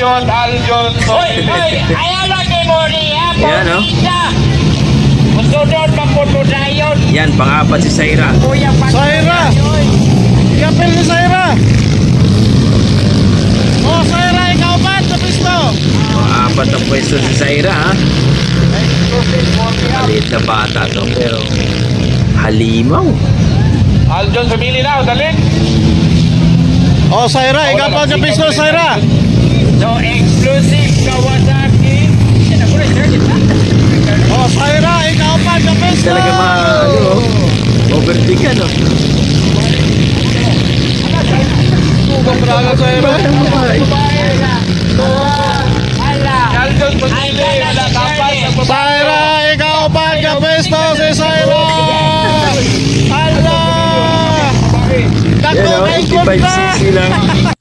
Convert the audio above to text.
Aljon. Hoy, ayaw lang kay mo niya. Yan, no? Sunod maputo na yun. Yan, pang-apat si Zaira. Zaira! Yapil ni Zaira! Oh, Zaira, ikaw ba? Tapos to! Pang-apat ang pwesto si Zaira, ha? Maliit na bata to, pero halimaw. Aljon, pumili na, dali. Oh, Zaira, ikaw ba? Tapos to, Zaira! So, exclusive Kawasaki. Oh, Zaira, ikaw ba? Tapos to! Talaga overtake yan, no? Kumpraga, Zaira! Aljon, pumili. Wala kapal. Zaira, ikaw ba? Tapos to, si Zaira! Allah! Yan, Dako no? kay 85cc lang.